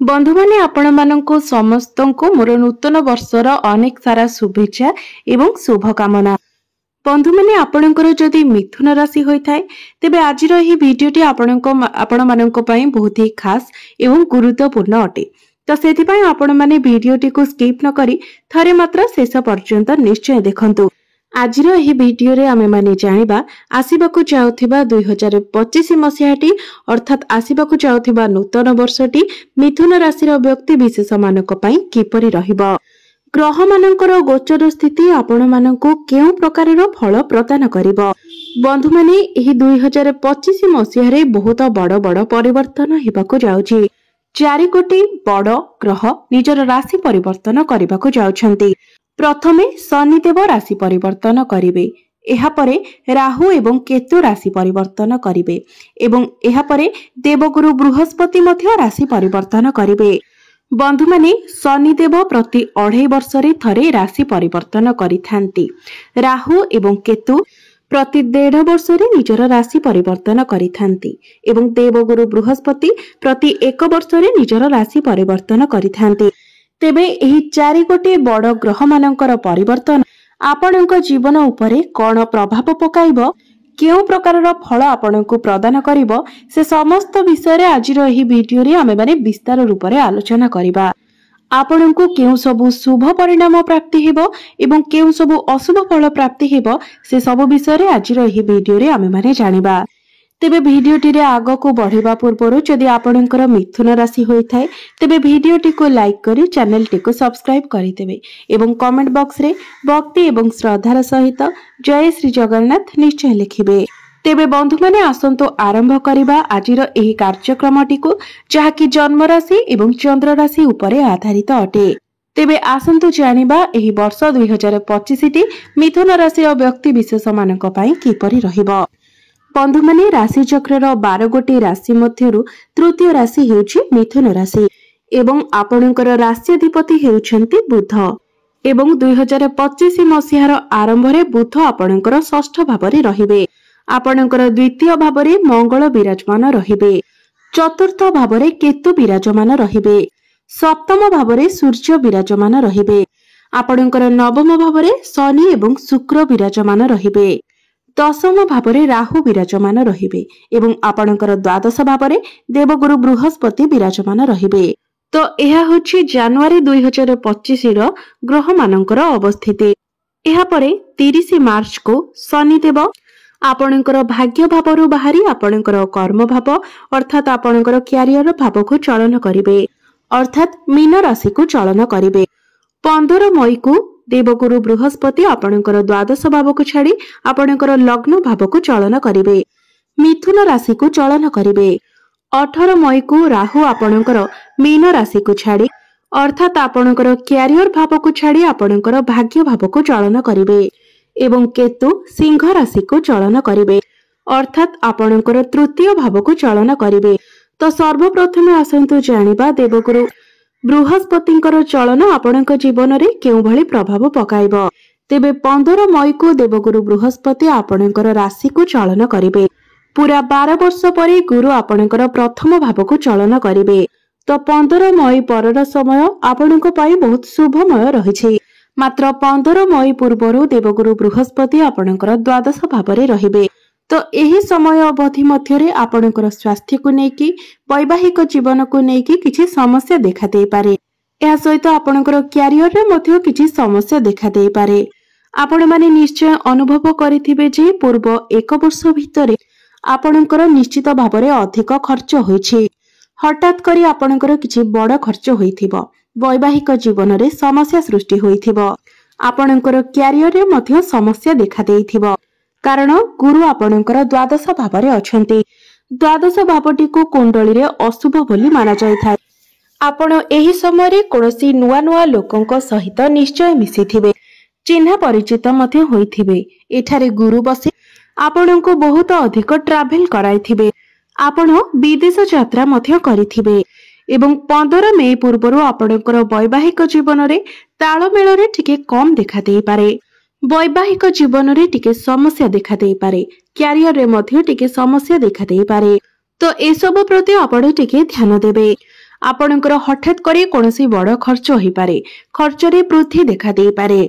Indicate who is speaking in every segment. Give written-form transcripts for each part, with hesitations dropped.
Speaker 1: बंधु माने आपण माननको समस्तको मोर नूतन वर्षर अनेक सारा शुभेच्छा एवं शुभकामना। बंधु माने आपणकर जदि मिथुन राशि होई थाए तेबे आजिर ही वीडियोटी आपण माननको पई बहुत ही खास एवं गुरुत्वपूर्ण अटे। तो सेति पई आपण माने वीडियोटी को स्किप न करी थरे मात्र शेष पर्यंत निश्चय देखंतु। आजिर एही वीडियो रे आमे माने जानिबा आसीबाकु जाउथिबा 2025 मसियाटी अर्थात आसीबाकु जाउथिबा नूतन वर्षटी मिथुन राशिर व्यक्ति विशेष मानक पई किपरि रहिबो। ग्रह मानकर गोचर स्थिति आपण मानकु केउ प्रकारर फल प्रदान करिवो। बंधु माने एही 2025 मसिया रे बहुत बड़ बड़ परिवर्तन हेबाकु जाउची। 4 कोटी बड़ ग्रह निजर राशि परिवर्तन करिबाकु जाउछंती। प्रथमे शनिदेव राशि परिवर्तन करिवे, एहा परे राहु एवं केतु राशि परिवर्तन करिवे एवं एहा परे देवगुरु बृहस्पति मध्य राशि परिवर्तन करिवे। बंधु माने शनिदेव प्रति 2.5 वर्षरे थरे राशि परिवर्तन करिथांती। राहु एवं केतु प्रति 1.5 वर्षरे निजर राशि परिवर्तन करिथांती एवं देवगुरु बृहस्पति प्रति 1 वर्षरे निजर राशि परिवर्तन करिथांती। तेबे एही 4 कोटी बड़ ग्रह मानकर परिवर्तन आपणक जीवन उपरे कौन प्रभाव पकाइबो, केउ प्रकारर फल आपणकु प्रदान करिवो, से समस्त विषय रे आजिर एही वीडियो रे आमे माने विस्तार रूप रे आलोचना करिबा। आपणकु केउ सबु शुभ परिणाम प्राप्ति हेबो एवं केउ सबु अशुभ फल प्राप्ति हेबो, से सबु विषय रे आजिर एही वीडियो रे आमे माने जानिबा। तेबे वीडियोटी रे आगो को बढ़िबा पूर्वरु जदि आपणकर मिथुन राशि होई थाए तेबे वीडियोटी को लाइक करी चैनल टी को सब्सक्राइब करि देबे एवं कमेंट बॉक्स रे भक्ति एवं श्रद्धार सहित जय श्री जगन्नाथ निश्चय लिखिबे। तेबे बंधु माने आसंतो आरंभ करिबा आजिर एही कार्यक्रमटी को जहाकी जन्म राशि एवं चंद्र राशि उपरे आधारित अटे। तेबे आसंतो जानिबा एही वर्ष 2025 टी मिथुन राशि व्यक्ति विशेष मानक पई किपरि रहिबो। बंधु माने राशि चक्रर 12 गोटी राशि मध्यरु तृतीय राशि हेउछि मिथुन राशि एवं आपणकर राष्ट्राधिपति हेउछंती बुध एवं 2025 मसिहार आरंभ रे बुध आपणकर षष्ठ भावरे रहिबे। आपणकर द्वितीय भावरे मंगल विराजमान रहिबे। चतुर्थ भावरे केतु विराजमान रहिबे। सप्तम भावरे सूर्य विराजमान रहिबे। आपणकर नवम भावरे शनि एवं शुक्र विराजमान रहिबे। दशम भावरे राहु विराजमान रहिबे एवं आपणकर द्वादश भावरे देवगुरु बृहस्पति विराजमान रहिबे। तो एहा होछि जनवरी 2025 रो ग्रह मानकर अवस्थिति। एहा परे 30 मार्च को शनिदेव आपणकर भाग्य भावरु बाहरी आपणकर कर्म भाव अर्थात आपणकर क्यारियर भाव को चलन करिवे अर्थात मीन राशि को चलन करिवे। 15 मई को देवगुरु बृहस्पति आपणकर द्वादश भाव को छाड़ी आपणकर लग्न भाव को चलन करिवे, मिथुन राशि को चलन करिवे। 18 मई को राहु आपणकर मीन राशि को छाड़ी अर्थात आपणकर क्यारियर भाव को छाड़ी आपणकर भाग्य भाव को चलन करिवे एवं केतु सिंह राशि को चलन करिवे अर्थात आपणकर तृतीय भाव को चलन करिवे। तो सर्वप्रथमे आसंतु जानिबा देवगुरु बृहस्पतिंकर चलन आपणक जीवन रे केउ भली प्रभाव पकाइबो। तेबे 15 मई को देवगुरु बृहस्पति आपणकर राशि को चलन करिवे। पूरा 12 वर्ष परे गुरु आपणकर प्रथम भाव को चलन करिवे। तो 15 मई परर समय आपणक पई बहुत शुभमय रहिछि। मात्र 15 मई पूर्वरु देवगुरु बृहस्पति आपणकर द्वादश भावरे रहिबे। तो एही समय अवधि मध्यरे आपणकर स्वास्थ्य को नेकी वैवाहिक जीवन को नेकी किछि समस्या देखा देई पारे। एहा सहित आपणकर क्यारियर रे मध्य किछि समस्या देखा देई पारे। आपण माने निश्चय अनुभव करिथिबे जे पूर्व 1 वर्ष भितरे आपणकर निश्चित भावरे अधिक खर्च होइछि। हठात करी आपणकर किछि बड़ खर्च होइथिबो। वैवाहिक जीवन रे समस्या सृष्टि होइथिबो। आपणकर क्यारियर रे मध्य समस्या देखा देइथिबो कारण गुरु आपणकर द्वादश भावरे अछंती। द्वादश भावटी को कुंडली रे अशुभ बोली माना जायथाय। आपण एही समय रे कोनोसी नुआ नुआ लोकंक सहित निश्चय मिसिथिबे, चिन्हा परिचित मध्य होइथिबे। एठारे गुरु बसे आपणको बहुत अधिक ट्रैवल कराइथिबे। आपण विदेश यात्रा मध्य करिथिबे एवं 15 मई पूर्वरु आपणकर वैवाहिक जीवन रे ताळमेळ रे टिके कम देखा देई पारे। वैवाहिक जीवन रे टिके समस्या देखा देई पारे। क्यारियर रे मध्य टिके समस्या देखा देई पारे। तो ए सब प्रति आपण टिके ध्यान देबे। आपणकर हठात करी कोनोसी बड़ खर्च होई पारे, खर्चरे वृद्धि देखा देई पारे।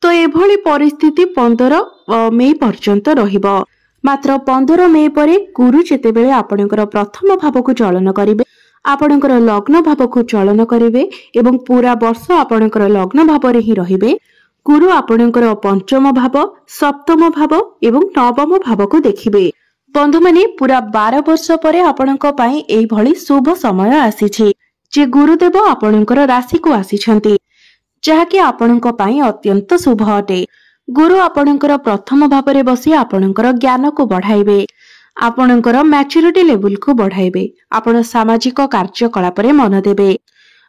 Speaker 1: तो एभली परिस्थिति 15 मई पर्यंत रहिबो। मात्र 15 मई परे गुरु जेतेबेले आपणकर प्रथम भावको चलन करिवे, आपणकर लग्न भावको चलन करिवे एवं पूरा वर्ष आपणकर लग्न भावरे ही रहिबे। गुरु आपणकर पंचम भाव, सप्तम भाव एवं नवम भावको देखिबे। बंधु माने पूरा 12 वर्ष परे आपणक पई एई भली शुभ समय आसीछि जे गुरुदेव आपणकर राशि को आसीछंती, जहाँकि आपणक पई अत्यंत शुभ अटे। गुरु आपणकर प्रथम भावरे बसी आपणकर ज्ञान को बढ़ाइबे, आपणकर मैच्योरिटी लेवल को बढ़ाइबे, आपण सामाजिक कार्यकलापरे मन देबे,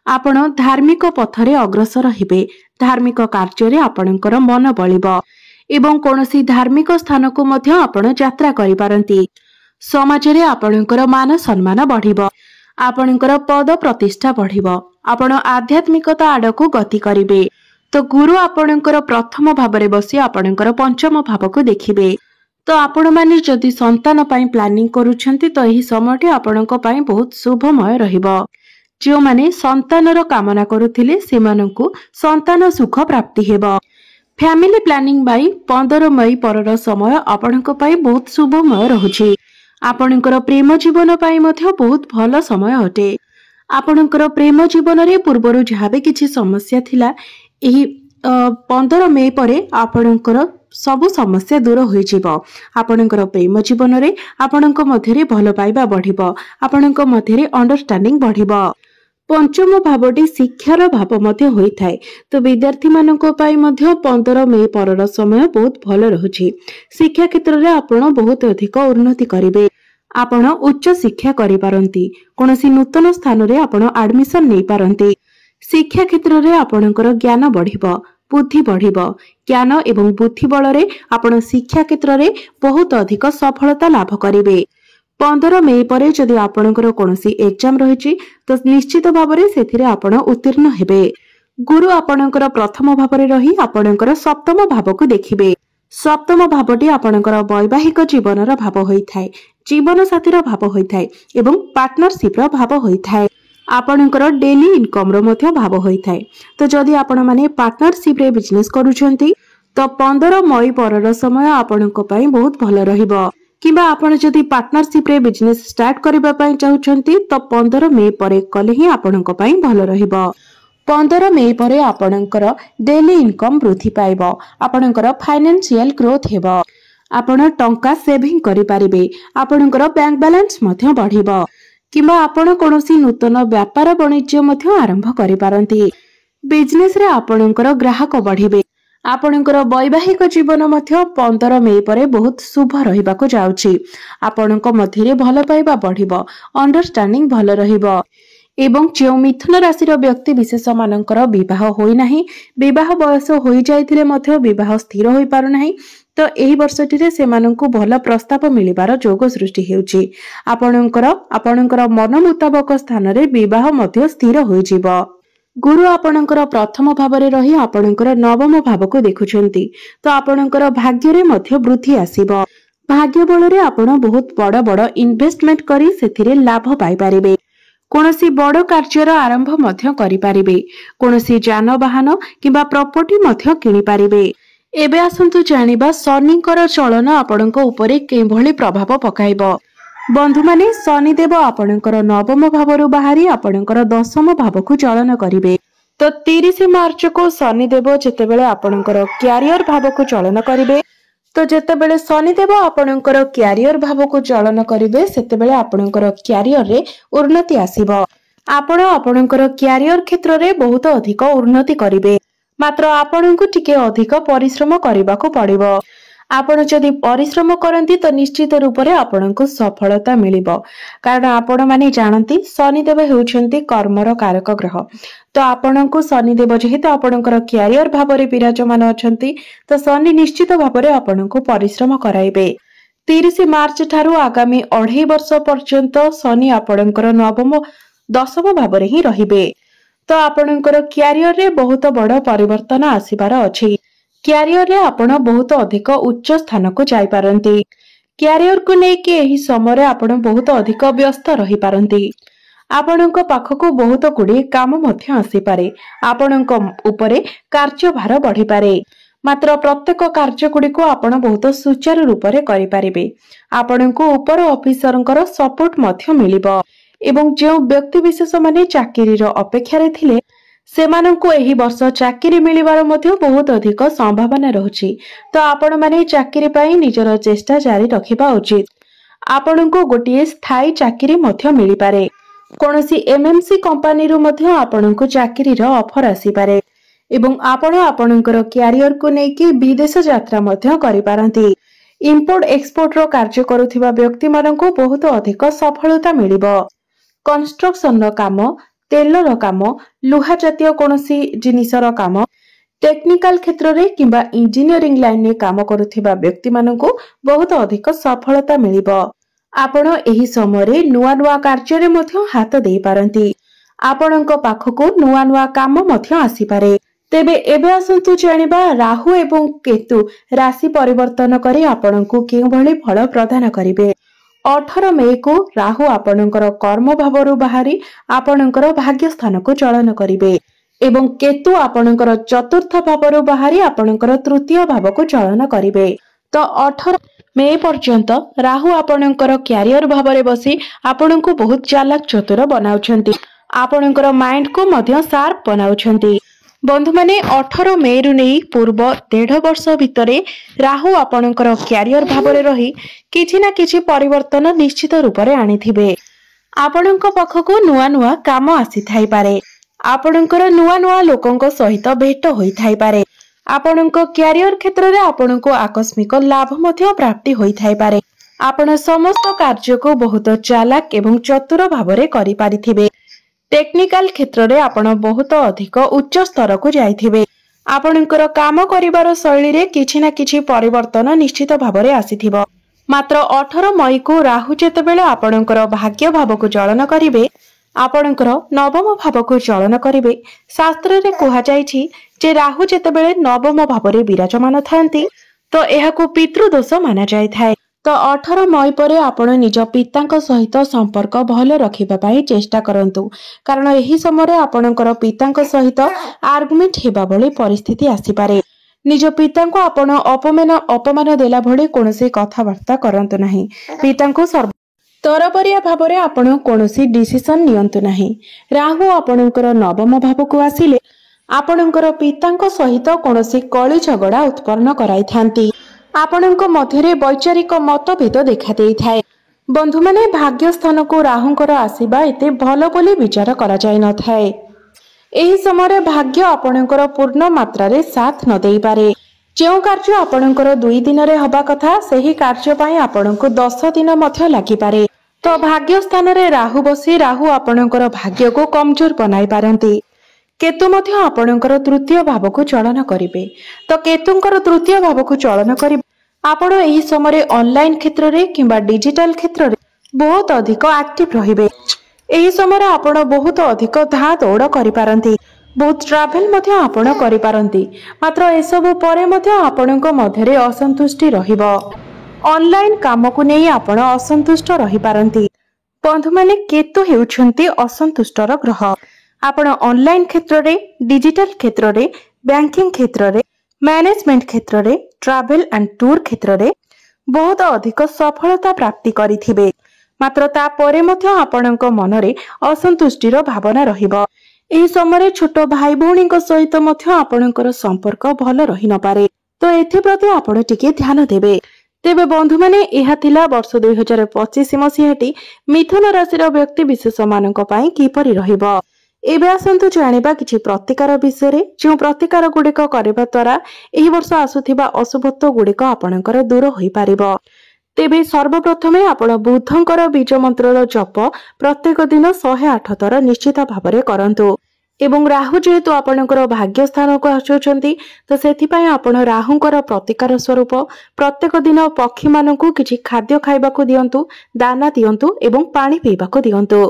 Speaker 1: आपण धार्मिक पथरे अग्रसर हेबे, धार्मिक कार्य आपणकर मन बलिब एवं कोनोसी धार्मिक स्थान को मध्य आपण यात्रा करि पारंती। समाजरे आपणकर मान सम्मान बढ़िबो, आपणकर पद प्रतिष्ठा बढ़िबो, आपण आध्यात्मिकता आडको गति करिवे। तो गुरु आपणकर प्रथम भावरे बसी आपणकर पंचम भावको देखिबे। तो आपण माने जदि संतान पई प्लानिंग करूछंती तो एही समयटी आपणक पई बहुत शुभमय रहिबो। जो माने संतानर कामना करुथिले सेमानंकु संतान सुख प्राप्ति हेबो। फैमिली प्लानिंग बाई 15 मई परर समय आपणक पई बहुत शुभमय रहुछि। आपणकर प्रेम जीवन पई मध्य बहुत भल समय अटे। आपणकर प्रेम जीवन रे पूर्वरु जहाबे किछि समस्या थिला, एही 15 मई परे आपणकर सबु समस्या दूर होई जिवो। आपणकर प्रेम जीवन रे आपणक मध्यरे भल पाइबा बढ़िबो, आपणक मध्यरे अंडरस्टैंडिंग बढ़िबो। पंचम भावटी शिक्षार भाव मध्य होई थाए। तो विद्यार्थी मानक पाई मध्य 15 मई परर समय बहुत भल रहुछि। शिक्षा क्षेत्र रे आपण बहुत अधिक उन्नति करिवे, आपण उच्च शिक्षा करि पारंती, कोनोसी नूतन स्थान रे आपण एडमिशन नै पारंती। शिक्षा क्षेत्र रे आपणकर ज्ञान बढ़िबो, बुद्धि बढ़िबो, ज्ञान एवं बुद्धि बल रे आपण शिक्षा क्षेत्र रे बहुत अधिक सफलता लाभ करिवे। 15 मई परे जदि आपणकर कोनोसी एग्जाम रहिछि तो निश्चित भाबरे सेथिरे आपण उत्तीर्ण हेबे। गुरु आपणकर प्रथम भावरे रही आपणकर सप्तम भावको देखिबे। सप्तम भावटी आपणकर वैवाहिक जीवनर भाव होइथाय, जीवन साथीर भाव होइथाय एवं पार्टनरशिप रो भाव होइथाय। आपणकर डेली इनकम रो मध्य भाव होइथाय। तो जदि आपण माने पार्टनरशिप रे बिजनेस करूछंती तो 15 मई परर समय आपणक पई बहुत भल रहिबो। किबा आपण जदि पार्टनरशिप रे बिजनेस स्टार्ट करिबा पई चाहुछंती तो 15 मई परे कले ही आपणक पई भल रहिबो। 15 मई परे आपणकर डेली इनकम वृद्धि पाइबो, आपणकर फाइनेंशियल ग्रोथ हेबो, आपण टंका सेविंग करि पारिबे, आपणकर बैंक बैलेंस मध्य बढ़िबो। किबा आपण कोनोसी नूतन व्यापार वाणिज्य मध्य आरंभ करि पारंती। बिजनेस रे आपणकर ग्राहक बढ़िबे। आपणकर वैवाहिक जीवन मध्य 15 मई परे बहुत शुभ रहिबाको जाउछि। आपणक मध्यरे भल पाइबा बढ़िबो, अंडरस्टैंडिंग भल रहिबो एवं जो मिथुन राशि व्यक्ति विशेष मानकर विवाह होई नाही, विवाह बयस होई जाइथिले मध्य विवाह स्थिर होई पारु नाही, तो एही वर्षटिरे सेमानंकु भल प्रस्ताव मिलिबार योग सृष्टि हेउछि। आपणकर मन मुताबक स्थान रे विवाह मध्य स्थिर होई जिवो। गुरु आपणकर प्रथम भावरे रही आपणकर नवम भावको देखुछंती, तो आपणकर भाग्य रे मध्य वृद्धि आसीबो। भाग्य बल रे आपण बहुत बड़ बड़ इन्वेस्टमेंट करी सेथिरे लाभ पाई पारिबे। कोनोसी बड़ कार्यर आरंभ मध्य करि पारिबे, कोनोसी जानवाहन किबा प्रॉपर्टी मध्य किनि पारिबे। एबे आसंतु जानिबा शनिकर चलन आपणक उपरे केभली प्रभाव पकाइबो। बंधु माने शनिदेव आपणकर नवम भावरु बाहरी आपणकर दशम भावकु चलन करिवे। तो 30 मार्च को शनिदेव जेतेबेले आपणकर क्यारियर भावकु चलन करिवे, तो जेतेबेले शनिदेव आपणकर क्यारियर भावकु चलन करिवे सेतेबेले आपणकर क्यारियर रे उन्नति आसीबो। आपण आपणकर क्यारियर क्षेत्र रे बहुत अधिक उन्नति करिवे, मात्र आपणकु टिके अधिक परिश्रम करबाको पड़िबो। आपण जदि परिश्रम करंती तो निश्चित रूप से आपनको सफलता मिलिबो, कारण आपण माने जानती शनिदेव हेउछंती कर्मर कारक ग्रह। तो आपनको शनिदेव जेहेतु आपणकर क्यारियर भाव में विराजमान अछंती, तो शनि निश्चित भाव में आपनको परिश्रम कराइबे। 30 मार्च ठारू आगामी 2.5 वर्ष पर्यंत शनि आपणकर नवम दशम भाव में ही रहिबे। तो आपणकर क्यारियर रे बहुत बड़ परिवर्तन आसीबार अछि। क्यारियर रे आपण बहुत अधिक उच्च स्थान को जाई पारंती। क्यारियर को लेके एही समय रे आपण बहुत अधिक व्यस्त रही पारंती। ଆପଣଙ୍କ ପାଖକୁ ବହୁତ ଗୁଡ଼ିଏ କାମ ମଧ୍ୟ ଆସିପାରେ। ଆପଣଙ୍କ ଉପରେ କାର୍ଯ୍ୟଭାର ବଢ଼ିପାରେ। ମାତ୍ର ପ୍ରତ୍ୟେକ କାର୍ଯ୍ୟଗୁଡ଼ିକୁ ଆପଣ ବହୁତ ସୁଚାରୁ ରୂପରେ କରିପାରିବେ। ଆପଣଙ୍କୁ ଉପର ଅଫିସରଙ୍କର ସପୋର୍ଟ ମଧ୍ୟ ମିଳିବ ଏବଂ ଯେଉଁ ବ୍ୟକ୍ତିବିଶେଷମାନେ ଚାକିରିର ଅପେକ୍ଷାରେ ଥିଲେ ସେମାନଙ୍କୁ ଏହି ବର୍ଷ ଚାକିରି ମିଳିବାର ମଧ୍ୟ ବହୁତ ଅଧିକ ସମ୍ଭାବନା ରହୁଛି। ତ ଆପଣମାନେ ଚାକିରି ପାଇଁ ନିଜର ଚେଷ୍ଟା ଜାରି ରଖିବା ଉଚିତ। ଆପଣଙ୍କୁ ଗୋଟିଏ ସ୍ଥାୟୀ ଚାକିରି ମଧ୍ୟ ମିଳିପାରେ। କୌଣସି MNC କମ୍ପାନୀରୁ ମଧ୍ୟ ଆପଣଙ୍କୁ ଚାକିରିର ଅଫର ଆସିପାରେ ଏବଂ ଆପଣ ଆପଣଙ୍କର କ୍ୟାରିୟରକୁ ନେଇକି ବିଦେଶ ଯାତ୍ରା ମଧ୍ୟ କରିପାରନ୍ତି। ଇମ୍ପୋର୍ଟ ଏକ୍ସପୋର୍ଟର କାର୍ଯ୍ୟ କରୁଥିବା ବ୍ୟକ୍ତିମାନଙ୍କୁ ବହୁତ ଅଧିକ ସଫଳତା ମିଳିବ। କନଷ୍ଟ୍ରକ୍ସନର କାମ, ତେଲର କାମ, ଲୁହା ଜାତୀୟ କୌଣସି ଜିନିଷର କାମ, ଟେକ୍ନିକାଲ କ୍ଷେତ୍ରରେ କିମ୍ବା ଇଞ୍ଜିନିୟରିଂ ଲାଇନରେ କାମ କରୁଥିବା ବ୍ୟକ୍ତିମାନଙ୍କୁ ବହୁତ ଅଧିକ ସଫଳତା ମିଳିବ। ଆପଣ ଏହି ସମୟରେ ନୂଆ ନୂଆ କାର୍ଯ୍ୟରେ ମଧ୍ୟ ହାତ ଦେଇପାରନ୍ତି। ଆପଣଙ୍କ ପାଖକୁ ନୂଆ ନୂଆ କାମ ମଧ୍ୟ ଆସିପାରେ। ତେବେ ଏବେ ଆସନ୍ତୁ ଜାଣିବା ରାହୁ ଏବଂ କେତୁ ରାଶି ପରିବର୍ତ୍ତନ କରି ଆପଣଙ୍କୁ କେଉଁଭଳି ଫଳ ପ୍ରଦାନ କରିବେ। 18 ମେକୁ ରାହୁ ଆପଣଙ୍କର କର୍ମ ଭାବରୁ ବାହାରି ଆପଣଙ୍କର ଭାଗ୍ୟ ସ୍ଥାନକୁ ଚଳନ କରିବେ ଏବଂ କେତୁ ଆପଣଙ୍କର ଚତୁର୍ଥ ଭାବରୁ ବାହାରି ଆପଣଙ୍କର ତୃତୀୟ ଭାବକୁ ଚଳନ କରିବେ। ତ 18 ମେ ପର୍ଯ୍ୟନ୍ତ ରାହୁ ଆପଣଙ୍କର କ୍ୟାରିୟର ଭାବରେ ବସି ଆପଣଙ୍କୁ ବହୁତ ଚାଲାକ ଚତୁର ବନାଉଛନ୍ତି। ଆପଣଙ୍କର ମାଇଣ୍ଡକୁ ମଧ୍ୟ ସାର୍ପ ବନାଉଛନ୍ତି। ବନ୍ଧୁମାନେ 18 ମେରୁ ନେଇ ପୂର୍ବ 1.5 ବର୍ଷ ଭିତରେ ରାହୁ ଆପଣଙ୍କର କ୍ୟାରିୟର ଭାବରେ ରହି କିଛି ନା କିଛି ପରିବର୍ତ୍ତନ ନିଶ୍ଚିତ ରୂପରେ ଆଣିଥିବେ। ଆପଣଙ୍କ ପାଖକୁ ନୂଆ ନୂଆ କାମ ଆସିଥାଇପାରେ। ଆପଣଙ୍କର ନୂଆ ନୂଆ ଲୋକଙ୍କ ସହିତ ଭେଟ ହୋଇଥାଇପାରେ। ଆପଣଙ୍କ କ୍ୟାରିୟର କ୍ଷେତ୍ରରେ ଆପଣଙ୍କୁ ଆକସ୍ମିକ ଲାଭ ମଧ୍ୟ ପ୍ରାପ୍ତି ହୋଇଥାଇପାରେ। ଆପଣ ସମସ୍ତ କାର୍ଯ୍ୟକୁ ବହୁତ ଚାଲାକ ଏବଂ ଚତୁର ଭାବରେ କରିପାରିଥିବେ। ଟେକ୍ନିକାଲ କ୍ଷେତ୍ରରେ ଆପଣ ବହୁତ ଅଧିକ ଉଚ୍ଚ ସ୍ତରକୁ ଯାଇଥିବେ। ଆପଣଙ୍କର କାମ କରିବାର ଶୈଳୀରେ କିଛି ନା କିଛି ପରିବର୍ତ୍ତନ ନିଶ୍ଚିତ ଭାବରେ ଆସିଥିବ। ମାତ୍ର 18 ମଇକୁ ରାହୁ ଯେତେବେଳେ ଆପଣଙ୍କର ଭାଗ୍ୟ ଭାବକୁ ଚଳନ କରିବେ, ଆପଣଙ୍କର ନବମ ଭାବକୁ ଚଳନ କରିବେ, ଶାସ୍ତ୍ରରେ କୁହାଯାଇଛି ଯେ ରାହୁ ଯେତେବେଳେ ନବମ ଭାବରେ ବିରାଜମାନ ଥାନ୍ତି ତ ଏହାକୁ ପିତୃଦୋଷ ମାନାଯାଇଥାଏ। ତ 18 ମଇ ପରେ ଆପଣ ନିଜ ପିତାଙ୍କ ସହିତ ସମ୍ପର୍କ ଭଲ ରଖିବା ପାଇଁ ଚେଷ୍ଟା କରନ୍ତୁ, କାରଣ ଏହି ସମୟରେ ଆପଣଙ୍କର ପିତାଙ୍କ ସହିତ ଆର୍ଗୁମେଣ୍ଟ ହେବା ଭଳି ପରିସ୍ଥିତି ଆସିପାରେ। ନିଜ ପିତାଙ୍କୁ ଆପଣ ଅପମାନ ଦେଲା ଭଳି କୌଣସି କଥାବାର୍ତ୍ତା କରନ୍ତୁ ନାହିଁ। ପିତାଙ୍କୁ ତରବରିଆ ଭାବରେ ଆପଣ କୌଣସି ଡିସିସନ ନିଅନ୍ତୁ ନାହିଁ। ରାହୁ ଆପଣଙ୍କର ନବମ ଭାବକୁ ଆସିଲେ ଆପଣଙ୍କର ପିତାଙ୍କ ସହିତ କୌଣସି କଳି ଝଗଡ଼ା ଉତ୍ପନ୍ନ କରାଇଥାନ୍ତି। ଆପଣଙ୍କ ମଧ୍ୟରେ ବୈଚାରିକ ମତଭେଦ ଦେଖାଦେଇଥାଏ। ବନ୍ଧୁମାନେ, ଭାଗ୍ୟ ସ୍ଥାନକୁ ରାହୁଙ୍କର ଆସିବା ଏତେ ଭଲ ବୋଲି ବିଚାର କରାଯାଇନଥାଏ। ଏହି ସମୟରେ ଭାଗ୍ୟ ଆପଣଙ୍କର ପୂର୍ଣ୍ଣ ମାତ୍ରାରେ ସାଥ ନ ଦେଇପାରେ। ଯେଉଁ କାର୍ଯ୍ୟ ଆପଣଙ୍କର 2 ଦିନରେ ହେବା କଥା ସେହି କାର୍ଯ୍ୟ ପାଇଁ ଆପଣଙ୍କୁ 10 ଦିନ ମଧ୍ୟ ଲାଗିପାରେ। ତ ଭାଗ୍ୟ ସ୍ଥାନରେ ରାହୁ ବସି ରାହୁ ଆପଣଙ୍କର ଭାଗ୍ୟକୁ କମଜୋର ବନାଇ ପାରନ୍ତି। କେତୁ ମଧ୍ୟ ଆପଣଙ୍କର ତୃତୀୟ ଭାବକୁ ଚଳନ କରିବେ। ତ କେତୁଙ୍କର ତୃତୀୟ ଭାବକୁ ଚଳନ କରିବେ ଆପଣ ଏହି ସମୟରେ ଅନଲାଇନ କ୍ଷେତ୍ରରେ କିମ୍ବା ଡିଜିଟାଲ କ୍ଷେତ୍ରରେ ବହୁତ ଅଧିକ ଆକ୍ଟିଭ ରହିବେ। ଏହି ସମୟରେ ଆପଣ ବହୁତ ଅଧିକ ଧାଁ ଦୌଡ଼ କରିପାରନ୍ତି। ବହୁତ ଟ୍ରାଭେଲ ମଧ୍ୟ ଆପଣ କରିପାରନ୍ତି। ମାତ୍ର ଏସବୁ ପରେ ମଧ୍ୟ ଆପଣଙ୍କ ମଧ୍ୟରେ ଅସନ୍ତୁଷ୍ଟି ରହିବ। ଅନଲାଇନ କାମକୁ ନେଇ ଆପଣ ଅସନ୍ତୁଷ୍ଟ ରହିପାରନ୍ତି। ବନ୍ଧୁମାନେ, କେତୁ ହେଉଛନ୍ତି ଅସନ୍ତୁଷ୍ଟର ଗ୍ରହ। ଆପଣ ଅନଲାଇନ କ୍ଷେତ୍ରରେ, ଡିଜିଟାଲ କ୍ଷେତ୍ରରେ, ବ୍ୟାଙ୍କିଂ କ୍ଷେତ୍ରରେ, ମ୍ୟାନେଜମେଣ୍ଟ କ୍ଷେତ୍ରରେ, ଟ୍ରାଭେଲ ଆଣ୍ଡ ଟୁର କ୍ଷେତ୍ରରେ ବହୁତ ଅଧିକ ସଫଳତା ପ୍ରାପ୍ତି କରିଥିବେ। ମାତ୍ର ତାପରେ ମଧ୍ୟ ଆପଣଙ୍କ ମନରେ ଅସନ୍ତୁଷ୍ଟିର ଭାବନା ରହିବ। ଏହି ସମୟରେ ଛୋଟ ଭାଇ ଭଉଣୀଙ୍କ ସହିତ ମଧ୍ୟ ଆପଣଙ୍କର ସମ୍ପର୍କ ଭଲ ରହିନପାରେ। ତ ଏଥିପ୍ରତି ଆପଣ ଟିକେ ଧ୍ୟାନ ଦେବେ। ତେବେ ବନ୍ଧୁମାନେ, ଏହା ଥିଲା ବର୍ଷ 2025 ମସିହାଟି ମିଥୁନ ରାଶିର ବ୍ୟକ୍ତି ବିଶେଷ ମାନଙ୍କ ପାଇଁ କିପରି ରହିବ। ଏବେ ଆସନ୍ତୁ ଜାଣିବା କିଛି ପ୍ରତିକାର ବିଷୟରେ, ଯେଉଁ ପ୍ରତିକାର ଗୁଡ଼ିକ କରିବା ଦ୍ୱାରା ଏହି ବର୍ଷ ଆସୁଥିବା ଅଶୁଭତ୍ୱ ଗୁଡ଼ିକ ଆପଣଙ୍କର ଦୂର ହୋଇପାରିବ। ତେବେ ସର୍ବପ୍ରଥମେ ଆପଣ ବୁଧଙ୍କର ବୀଜ ମନ୍ତ୍ରର ଜପ ପ୍ରତ୍ୟେକ ଦିନ 108 ଥର ନିଶ୍ଚିତ ଭାବରେ କରନ୍ତୁ ଏବଂ ରାହୁ ଯେହେତୁ ଆପଣଙ୍କର ଭାଗ୍ୟ ସ୍ଥାନକୁ ଆସୁଛନ୍ତି ତ ସେଥିପାଇଁ ଆପଣ ରାହୁଙ୍କର ପ୍ରତିକାର ସ୍ୱରୂପ ପ୍ରତ୍ୟେକ ଦିନ ପକ୍ଷୀମାନଙ୍କୁ କିଛି ଖାଦ୍ୟ ଖାଇବାକୁ ଦିଅନ୍ତୁ, ଦାନା ଦିଅନ୍ତୁ ଏବଂ ପାଣି ପିଇବାକୁ ଦିଅନ୍ତୁ।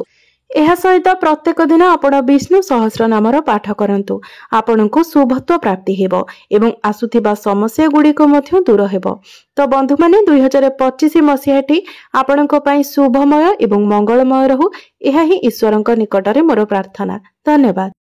Speaker 1: ଏହା ସହିତ ପ୍ରତ୍ୟେକ ଦିନ ଆପଣ ବିଷ୍ଣୁ ସହସ୍ର ନାମର ପାଠ କରନ୍ତୁ। ଆପଣଙ୍କୁ ଶୁଭତ୍ୱ ପ୍ରାପ୍ତି ହେବ ଏବଂ ଆସୁଥିବା ସମସ୍ୟା ଗୁଡ଼ିକ ମଧ୍ୟ ଦୂର ହେବ। ତ ବନ୍ଧୁମାନେ 2025 ମସିହାଟି ଆପଣଙ୍କ ପାଇଁ ଶୁଭମୟ ଏବଂ ମଙ୍ଗଳମୟ ରହୁ। ଏହା ହିଁ ଈଶ୍ୱରଙ୍କ ନିକଟରେ ମୋର ପ୍ରାର୍ଥନା। ଧନ୍ୟବାଦ।